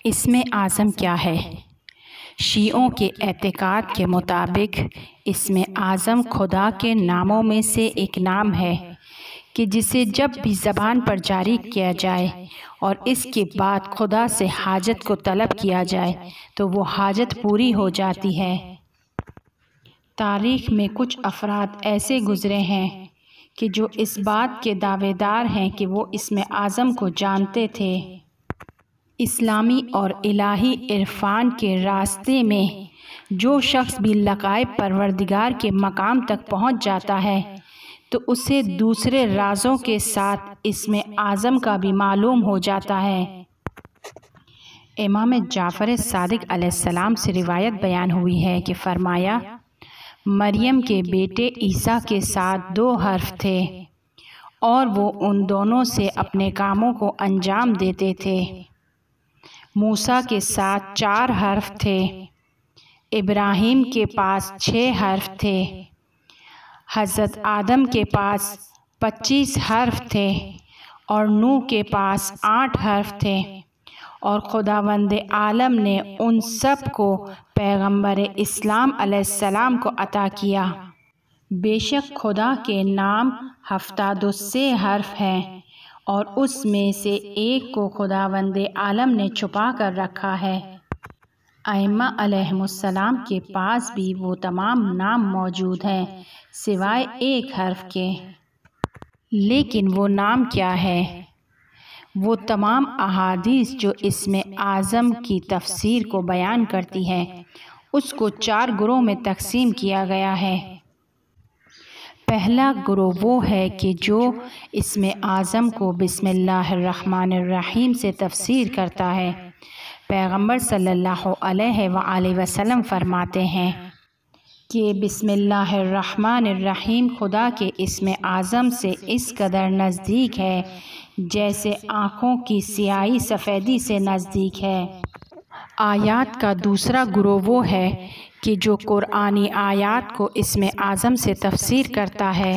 اسم اعظم کیا ہے؟ شیعوں کے اعتقاد کے مطابق اسم اعظم خدا کے ناموں میں سے ایک نام ہے کہ جسے جب بھی زبان پر جاری کیا جائے اور اس کے بعد خدا سے حاجت کو طلب کیا جائے تو وہ حاجت پوری ہو جاتی ہے۔ تاریخ میں کچھ افراد ایسے گزرے ہیں کہ جو اس بات کے دعوے دار ہیں کہ وہ اسم اعظم کو جانتے تھے۔ اسلامی اور الہی عرفان کے راستے میں جو شخص بھی لقائب پروردگار کے مقام تک پہنچ جاتا ہے تو اسے دوسرے رازوں کے ساتھ اسم اعظم کا بھی معلوم ہو جاتا ہے۔ امام جعفر صادق علیہ السلام سے روایت بیان ہوئی ہے کہ فرمایا، مریم کے بیٹے عیسیٰ کے ساتھ 2 حرف تھے اور وہ ان دونوں سے اپنے کاموں کو انجام دیتے تھے۔ موسیٰ کے ساتھ 4 حرف تھے، ابراہیم کے پاس 6 حرف تھے، حضرت آدم کے پاس 25 حرف تھے اور نوح کے پاس 8 حرف تھے، اور خداوند عالم نے ان سب کو پیغمبر اسلام علیہ السلام کو عطا کیا۔ بے شک خدا کے نام 73 حرف ہیں اور اس میں سے ایک کو خداوند عالم نے چھپا کر رکھا ہے۔ ائمہ علیہم السلام کے پاس بھی وہ تمام نام موجود ہیں سوائے 1 حرف کے۔ لیکن وہ نام کیا ہے؟ وہ تمام احادیث جو اسم اعظم کی تفسیر کو بیان کرتی ہیں اس کو 4 گروہ میں تقسیم کیا گیا ہے۔ پہلا گروہ وہ ہے کہ جو اسم اعظم کو بسم اللہ الرحمن الرحیم سے تفسیر کرتا ہے۔ پیغمبر صلی اللہ علیہ وآلہ وسلم فرماتے ہیں کہ بسم اللہ الرحمن الرحیم خدا کے اسم اعظم سے اس قدر نزدیک ہے جیسے آنکھوں کی سیاہی سفیدی سے نزدیک ہے۔ آیات کا دوسرا گروہ وہ ہے کہ جو قرآنی آیات کو اسم اعظم سے تفسیر کرتا ہے،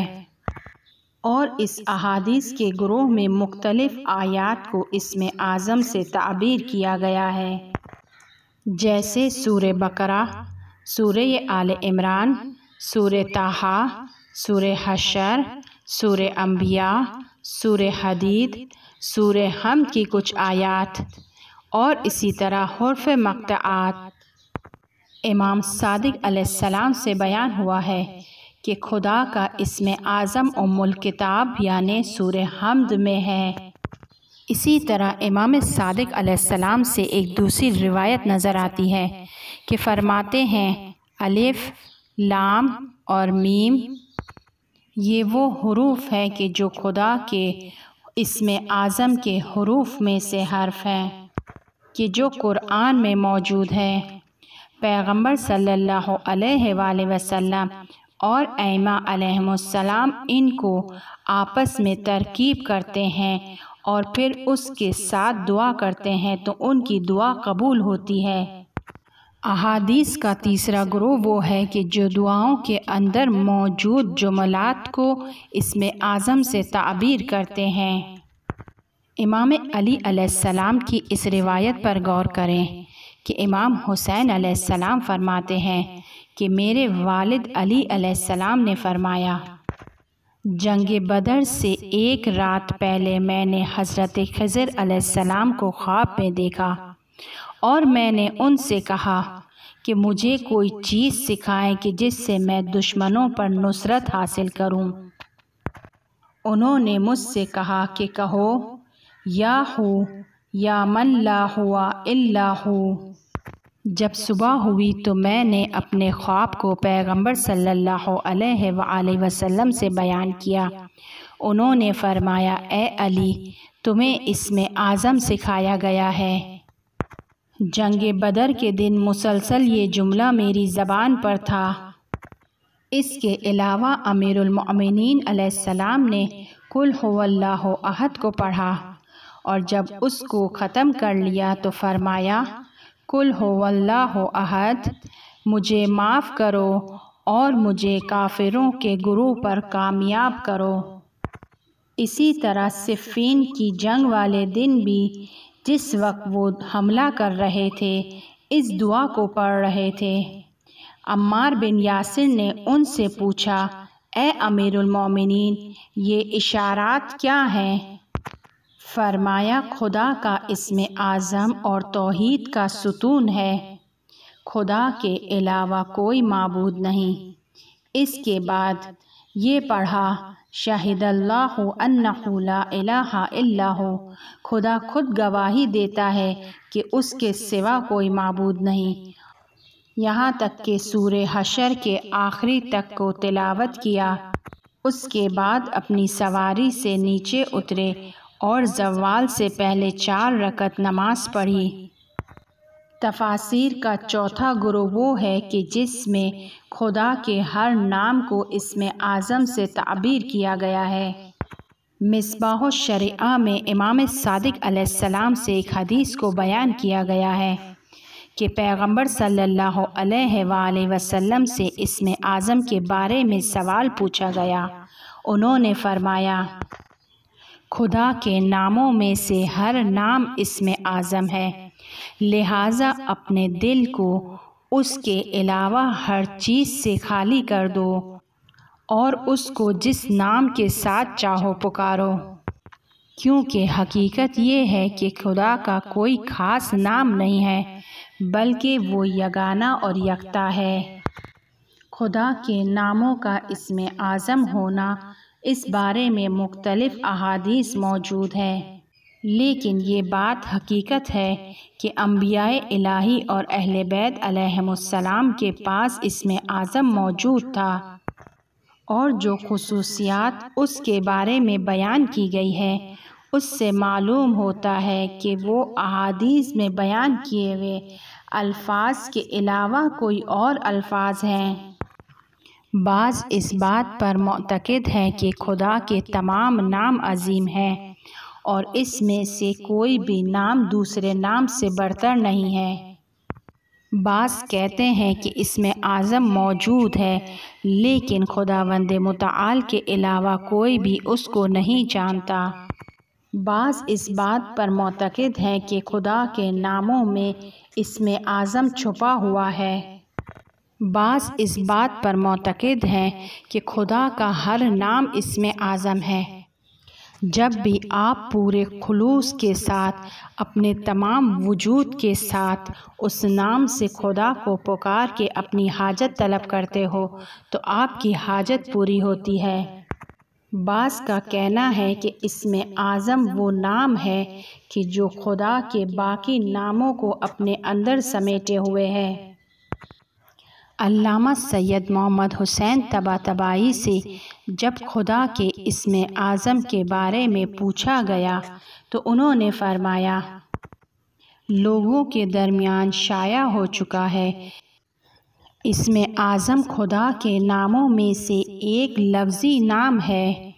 اور اس احادیث کے گروہ میں مختلف آیات کو اسم اعظم سے تعبیر کیا گیا ہے، جیسے سورہ بقرہ، سورہ آل عمران، سورہ طٰہٰ، سورہ حشر، سورہ انبیاء، سورہ حدید، سورہ حمد کی کچھ آیات، اور اسی طرح حروف مقطعات۔ امام صادق علیہ السلام سے بیان ہوا ہے کہ خدا کا اسم اعظم ام الکتاب یعنی سورہ حمد میں ہے۔ اسی طرح امام صادق علیہ السلام سے ایک دوسری روایت نظر آتی ہے کہ فرماتے ہیں الف، لام اور میم یہ وہ حروف ہیں کہ جو خدا کے اسم اعظم کے حروف میں سے حرف ہیں کہ جو قرآن میں موجود ہیں۔ پیغمبر صلی اللہ علیہ وآلہ وسلم اور ائمہ علیہم السلام ان کو آپس میں ترکیب کرتے ہیں اور پھر اس کے ساتھ دعا کرتے ہیں تو ان کی دعا قبول ہوتی ہے۔ احادیث کا تیسرا گروہ وہ ہے کہ جو دعاؤں کے اندر موجود جملات کو اسم اعظم سے تعبیر کرتے ہیں۔ امام علی علیہ السلام کی اس روایت پر غور کریں کہ امام حسین علیہ السلام فرماتے ہیں کہ میرے والد علی علیہ السلام نے فرمایا، جنگ بدر سے 1 رات پہلے میں نے حضرت خضر علیہ السلام کو خواب میں دیکھا اور میں نے ان سے کہا کہ مجھے کوئی چیز سکھائیں کہ جس سے میں دشمنوں پر نصرت حاصل کروں۔ انہوں نے مجھ سے کہا کہ کہو یا ہو یا من لا ہوا الا ہو۔ جب صبح ہوئی تو میں نے اپنے خواب کو پیغمبر صلی اللہ علیہ وآلہ وسلم سے بیان کیا۔ انہوں نے فرمایا، اے علی، تمہیں اسم اعظم سکھایا گیا ہے۔ جنگ بدر کے دن مسلسل یہ جملہ میری زبان پر تھا۔ اس کے علاوہ امیر المؤمنین علیہ السلام نے قل ھو اللہ احد کو پڑھا اور جب اس کو ختم کر لیا تو فرمایا، قل ھو اللہ احد، مجھے معاف کرو اور مجھے کافروں کے گروہ پر کامیاب کرو۔ اسی طرح صفین کی جنگ والے دن بھی جس وقت وہ حملہ کر رہے تھے اس دعا کو پڑھ رہے تھے۔ عمار بن یاسر نے ان سے پوچھا، اے امیر المومنین، یہ اشارات کیا ہیں؟ فرمایا، خدا کا اسم اعظم اور توحید کا ستون ہے، خدا کے علاوہ کوئی معبود نہیں۔ اس کے بعد یہ پڑھا، شہد اللہ انہ لا الہ الا ہو، خدا خود گواہی دیتا ہے کہ اس کے سوا کوئی معبود نہیں، یہاں تک کہ سورہ حشر کے آخری تک کو تلاوت کیا۔ اس کے بعد اپنی سواری سے نیچے اترے اور زوال سے پہلے 4 رکعت نماز پڑھی۔ تفاسیر کا چوتھا گروہ وہ ہے کہ جس میں خدا کے ہر نام کو اسم اعظم سے تعبیر کیا گیا ہے۔ مصباح الشریعہ میں امام صادق علیہ السلام سے ایک حدیث کو بیان کیا گیا ہے کہ پیغمبر صلی اللہ علیہ وآلہ وسلم سے اسم اعظم کے بارے میں سوال پوچھا گیا۔ انہوں نے فرمایا، خدا کے ناموں میں سے ہر نام اسم اعظم ہے، لہٰذا اپنے دل کو اس کے علاوہ ہر چیز سے خالی کر دو اور اس کو جس نام کے ساتھ چاہو پکارو، کیونکہ حقیقت یہ ہے کہ خدا کا کوئی خاص نام نہیں ہے بلکہ وہ یگانہ اور یکتا ہے۔ خدا کے ناموں کا اسم اعظم ہونا، اس بارے میں مختلف احادیث موجود ہیں، لیکن یہ بات حقیقت ہے کہ انبیاء الہی اور اہل بیت علیہم السلام کے پاس اسم اعظم موجود تھا، اور جو خصوصیات اس کے بارے میں بیان کی گئی ہے اس سے معلوم ہوتا ہے کہ وہ احادیث میں بیان کیے ہوئے الفاظ کے علاوہ کوئی اور الفاظ ہیں۔ بعض اس بات پر معتقد ہیں کہ خدا کے تمام نام عظیم ہیں اور اس میں سے کوئی بھی نام دوسرے نام سے برتر نہیں ہے۔ بعض کہتے ہیں کہ اسم اعظم موجود ہے لیکن خداوند متعال کے علاوہ کوئی بھی اس کو نہیں جانتا۔ بعض اس بات پر معتقد ہیں کہ خدا کے ناموں میں اسم اعظم چھپا ہوا ہے۔ بعض اس بات پر معتقد ہیں کہ خدا کا ہر نام اسم اعظم ہے۔ جب بھی آپ پورے خلوص کے ساتھ اپنے تمام وجود کے ساتھ اس نام سے خدا کو پکار کے اپنی حاجت طلب کرتے ہو تو آپ کی حاجت پوری ہوتی ہے۔ بعض کا کہنا ہے کہ اسم اعظم وہ نام ہے کہ جو خدا کے باقی ناموں کو اپنے اندر سمیٹے ہوئے ہے۔ علامہ سید محمد حسین طباطبائی سے جب خدا کے اسم اعظم کے بارے میں پوچھا گیا تو انہوں نے فرمایا، لوگوں کے درمیان شائع ہو چکا ہے اسم اعظم خدا کے ناموں میں سے ایک لفظی نام ہے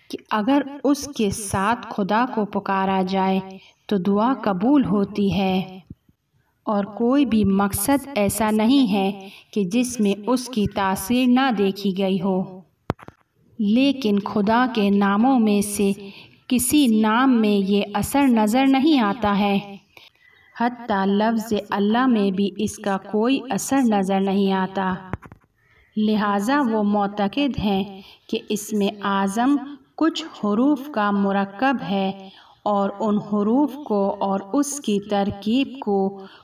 کہ اگر اس کے ساتھ خدا کو پکارا جائے تو دعا قبول ہوتی ہے، اور کوئی بھی مقصد ایسا نہیں ہے کہ جس میں اس کی تاثیر نہ دیکھی گئی ہو۔ لیکن خدا کے ناموں میں سے کسی نام میں یہ اثر نظر نہیں آتا ہے، حتیٰ لفظ اللہ میں بھی اس کا کوئی اثر نظر نہیں آتا۔ لہٰذا وہ معتقد ہیں کہ اسم اعظم کچھ حروف کا مرکب ہے اور ان حروف کو اور اس کی ترکیب کو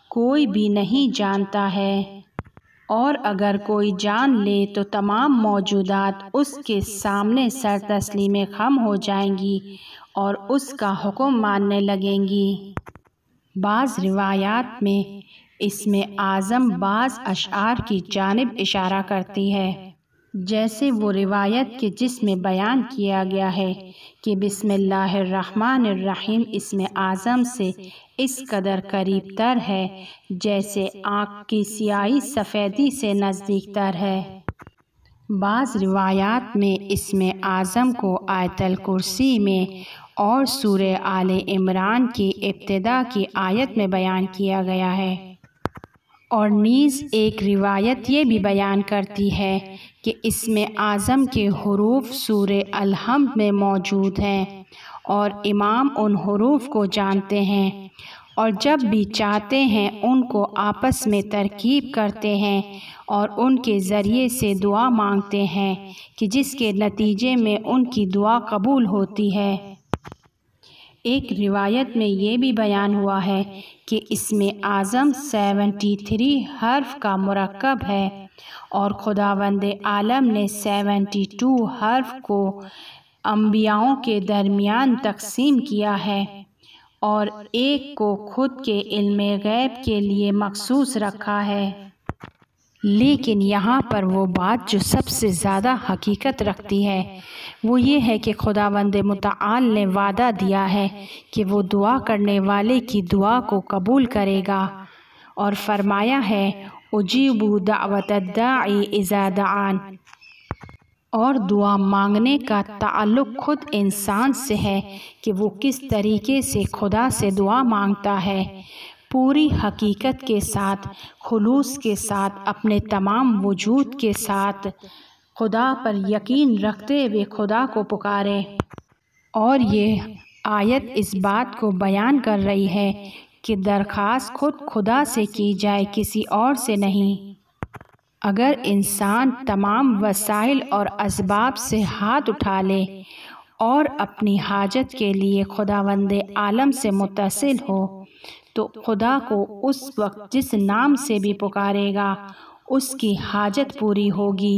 کوئی بھی نہیں جانتا ہے، اور اگر کوئی جان لے تو تمام موجودات اس کے سامنے سر تسلیم خم ہو جائیں گی اور اس کا حکم ماننے لگیں گی۔ بعض روایات میں اسم اعظم بعض اشعار کی جانب اشارہ کرتی ہے، جیسے وہ روایت کہ جس میں بیان کیا گیا ہے کہ بسم اللہ الرحمن الرحیم اسم اعظم سے اس قدر قریب تر ہے جیسے آنکھ کی سیاہی سفیدی سے نزدیک تر ہے۔ بعض روایات میں اسم اعظم کو آیت الکرسی میں اور سورہ آل عمران کی ابتدا کی آیت میں بیان کیا گیا ہے، اور نیز ایک روایت یہ بھی بیان کرتی ہے کہ اسم اعظم کے حروف سورہ الحمد میں موجود ہیں اور امام ان حروف کو جانتے ہیں اور جب بھی چاہتے ہیں ان کو آپس میں ترکیب کرتے ہیں اور ان کے ذریعے سے دعا مانگتے ہیں کہ جس کے نتیجے میں ان کی دعا قبول ہوتی ہے۔ ایک روایت میں یہ بھی بیان ہوا ہے کہ اسم اعظم 73 حرف کا مرکب ہے اور خداوند عالم نے 72 حرف کو انبیاؤں کے درمیان تقسیم کیا ہے اور ایک کو خود کے علم غیب کے لیے مخصوص رکھا ہے۔ لیکن یہاں پر وہ بات جو سب سے زیادہ حقیقت رکھتی ہے وہ یہ ہے کہ خداوند متعال نے وعدہ دیا ہے کہ وہ دعا کرنے والے کی دعا کو قبول کرے گا، اور فرمایا ہے اجیب دعوت الداعی اذا دعان۔ اور دعا مانگنے کا تعلق خود انسان سے ہے کہ وہ کس طریقے سے خدا سے دعا مانگتا ہے، پوری حقیقت کے ساتھ، خلوص کے ساتھ، اپنے تمام وجود کے ساتھ خدا پر یقین رکھتے ہوئے خدا کو پکارے۔ اور یہ آیت اس بات کو بیان کر رہی ہے کہ درخواست خود خدا سے کی جائے، کسی اور سے نہیں۔ اگر انسان تمام وسائل اور اسباب سے ہاتھ اٹھا لے اور اپنی حاجت کے لیے خداوند عالم سے متصل ہو تو خدا کو اس وقت جس نام سے بھی پکارے گا اس کی حاجت پوری ہوگی،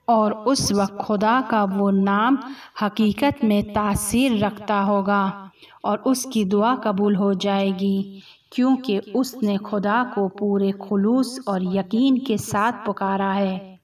اور اس وقت خدا کا وہ نام حقیقت میں تاثیر رکھتا ہوگا اور اس کی دعا قبول ہو جائے گی، کیونکہ اس نے خدا کو پورے خلوص اور یقین کے ساتھ پکارا ہے۔